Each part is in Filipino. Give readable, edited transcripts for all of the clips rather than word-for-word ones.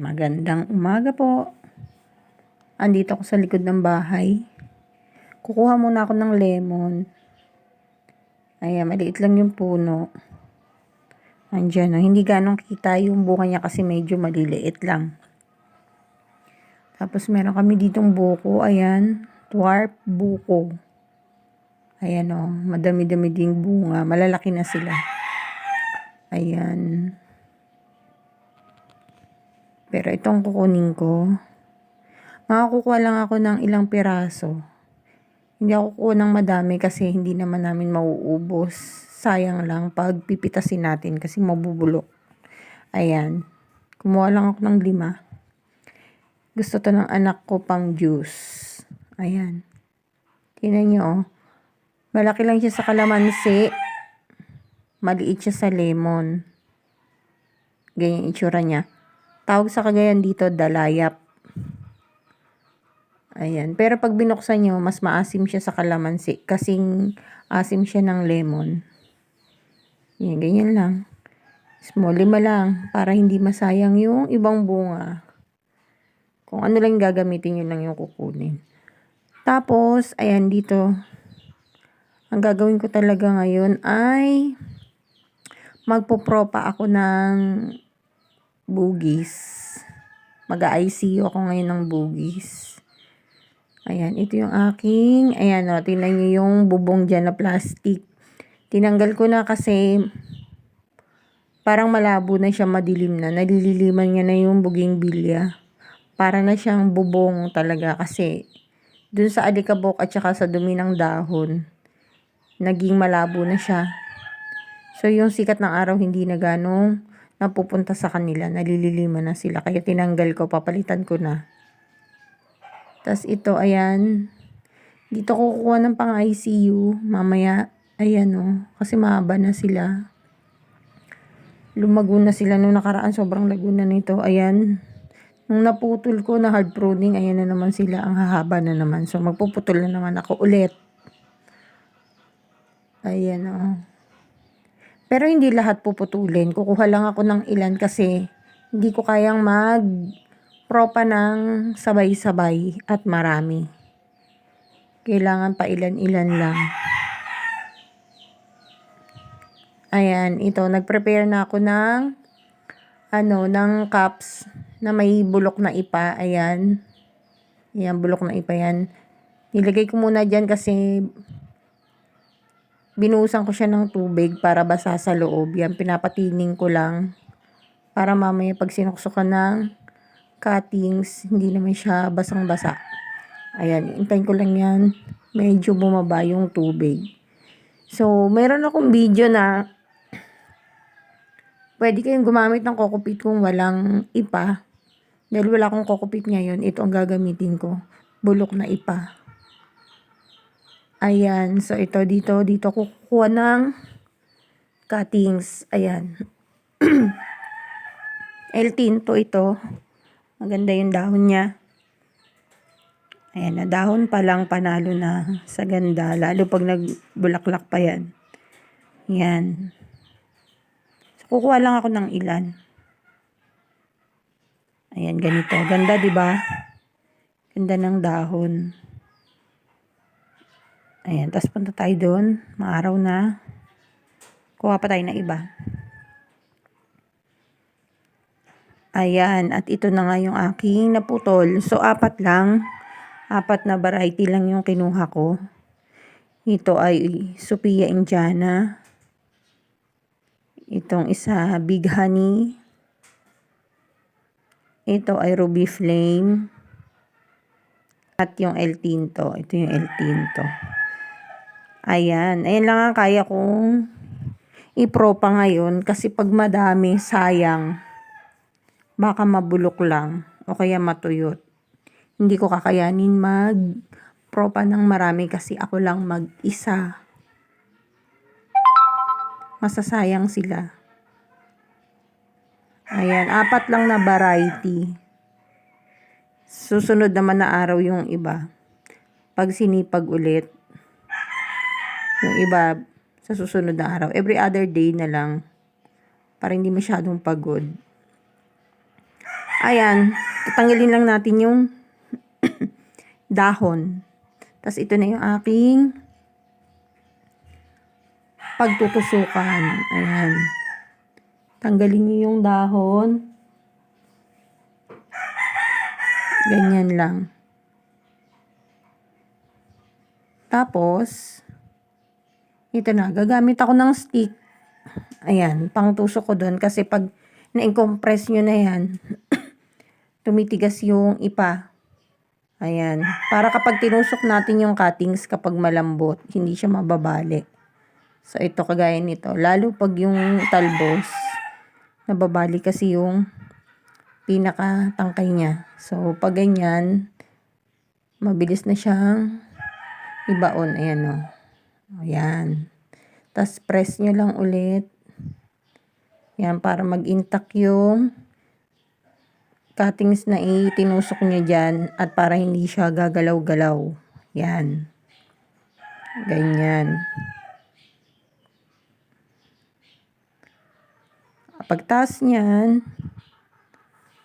Magandang umaga po. Andito ako sa likod ng bahay. Kukuha muna ako ng lemon. Ayan, maliit lang yung puno. Andiyan, no? Hindi ganong kita yung bunga niya kasi medyo maliliit lang. Tapos meron kami ditong buko. Ayan, dwarf buko. Ayan o, madami-dami ding bunga. Malalaki na sila. Ayan. Pero itong kukunin ko, makakukuha lang ako ng ilang piraso. Hindi ako kukuha ng madami kasi hindi naman namin mauubos. Sayang lang pag pipitasin natin kasi mabubulok. Ayan. Kumuha lang ako ng 5. Gusto to ng anak ko pang juice. Ayan. Tingnan nyo oh. Malaki lang siya sa kalamansi. Maliit siya sa lemon. Ganyan itsura niya. Tawag sa Cagayan dito, dalayap. Ayan. Pero pag binuksan nyo, mas maasim siya sa kalamansi. Kasing asim siya ng lemon. Yan, ganyan lang. Small 5 lang. Para hindi masayang yung ibang bunga. Kung ano lang gagamitin nyo lang yung kukunin. Tapos, ayan dito. Ang gagawin ko talaga ngayon ay magpopropa ako ng bugis. Mag-ICU ako ngayon ng bugis. Ayan, ito yung aking, ayan o, tingnan nyo yung bubong dyan na plastic. Tinanggal ko na kasi parang malabo na siya, madilim na. Nalililiman niya na yung bugingbilya. Para na siyang bubong talaga kasi dun sa alikabok at saka sa dumi ng dahon, naging malabo na siya. So, yung sikat ng araw hindi na ganong napupunta sa kanila. Nalililiman na sila. Kaya tinanggal ko, papalitan ko na. Tapos ito, ayan. Dito ko kukuha ng pang ICU. Mamaya, ayan o. Kasi mahaba na sila. Lumago na sila nung nakaraan. Sobrang lago na nito. Ayan. Nung naputol ko na hard pruning, ayan na naman sila. Ang hahaba na naman. So, magpuputol na naman ako ulit. Ayan o. Pero hindi lahat puputulin. Kukuha lang ako ng ilan kasi hindi ko kayang mag-propa ng sabay-sabay at marami. Kailangan pa ilan-ilan lang. Ayan, ito. Nag-prepare na ako ng cups na may bulok na ipa. Ayan. Ayan, bulok na ipa yan. Nilagay ko muna dyan kasi binuhusan ko siya ng tubig para basa sa loob. Yan, pinapatining ko lang. Para mamaya pag sinuksukan ng cuttings, hindi naman siya basang-basa. Ayan, hintayin ko lang yan. Medyo bumaba yung tubig. So, meron akong video na pwede kayong gumamit ng kokopit kung walang ipa. Dahil wala akong kokopit ngayon, ito ang gagamitin ko. Bulok na ipa. Ayan, so ito dito kukuha ng cuttings. Ayan. El Tinto ito. Maganda yung dahon niya. Ayan, na dahon pa lang panalo na sa ganda. Lalo pag nagbulaklak pa yan. Yan. So, kukuha lang ako ng ilan. Ayan, ganito. Ganda, diba? Ganda ng dahon. Ayan, tapos punta tayo doon. Maaraw na. Kuha pa tayo ng iba. Ayan, at ito na nga yung aking naputol. So, 4 lang. 4 na variety lang yung kinuha ko. Ito ay Sophia Indiana. Itong isa, Big Honey. Ito ay Ruby Flame. At yung El Tinto. Ito yung El Tinto. Ayan. Ayan lang ang kaya kong ipropa ngayon. Kasi pag madami, sayang. Baka mabulok lang. O kaya matuyot. Hindi ko kakayanin mag-propa ng marami kasi ako lang mag-isa. Masasayang sila. Ayan. 4 lang na variety. Susunod naman na araw yung iba. Pag sinipag ulit. Yung iba sa susunod na araw. Every other day na lang. Para hindi masyadong pagod. Ayan, tatanggalin lang natin yung dahon. Tapos ito na yung aking pagtutusukan. Ayan. Tanggalin niyo yung dahon. Ganyan lang. Tapos, ito na, gagamit ako ng stick. Ayan, pangtusok ko doon kasi pag na-compress nyo na yan, tumitigas yung ipa. Ayan, para kapag tinusok natin yung cuttings kapag malambot, hindi siya mababali. So, ito kagaya nito. Lalo pag yung talbos, nababali kasi yung pinaka-tangkay niya. So, pag ganyan, mabilis na siyang ibaon. Ayan o. Ayan. Tapos, press nyo lang ulit. Ayan, para mag-intact yung cuttings na itinusok nyo dyan at para hindi siya gagalaw-galaw. Ayan. Ganyan. Pagtas niyan,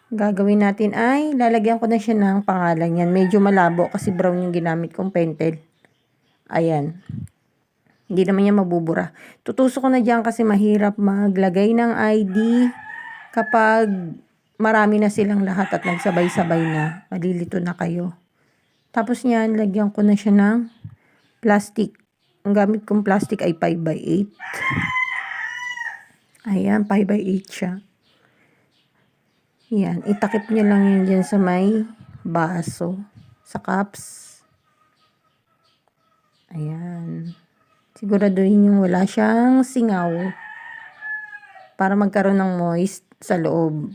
gagawin natin ay lalagyan ko na siya ng pangalan yan. Medyo malabo kasi brown yung ginamit kong pentel. Ayan. Hindi naman yan mabubura. Tutusok ko na dyan kasi mahirap maglagay ng ID kapag marami na silang lahat at nagsabay-sabay na. Malilito na kayo. Tapos niyan, lagyan ko na siya ng plastic. Ang gamit kong plastic ay 5x8. Ayan, 5x8 siya. Yan, itakip nyo lang yun dyan sa may baso, sa cups. Ayan. Siguraduhin yung wala siyang singaw para magkaroon ng moist sa loob.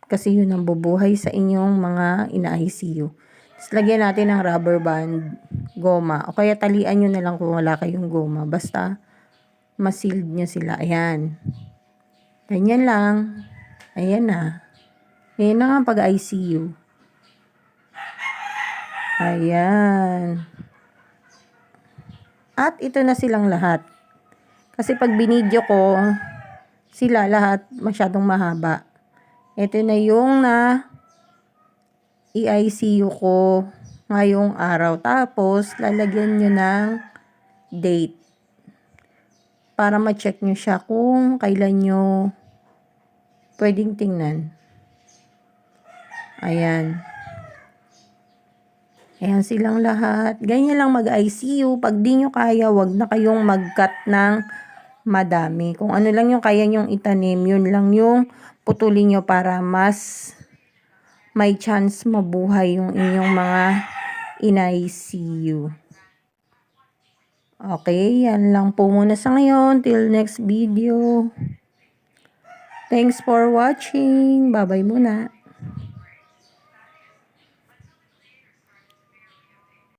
Kasi yun ang bubuhay sa inyong mga ina-ICU. Tapos lagyan natin ng rubber band, goma. O kaya talian nyo na lang kung wala kayong goma. Basta ma-sealed nyo sila. Ayan. Ganyan lang. Ayan na. Ayan na nga pag-ICU. Ayan. At ito na silang lahat. Kasi pag binidyo ko, sila lahat masyadong mahaba. Ito na yung na i-ICU ko ngayong araw. Tapos, lalagyan nyo ng date. Para ma-check nyo siya kung kailan nyo pwedeng tingnan. Ayan. Ayan silang lahat. Ganyan lang mag-ICU. Pag di nyo kaya, wag na kayong mag-cut ng madami. Kung ano lang yung kaya nyong itanim, yun lang yung putulin nyo para mas may chance mabuhay yung inyong mga in-ICU. Okay, yan lang po muna sa ngayon. Till next video. Thanks for watching. Bye-bye muna.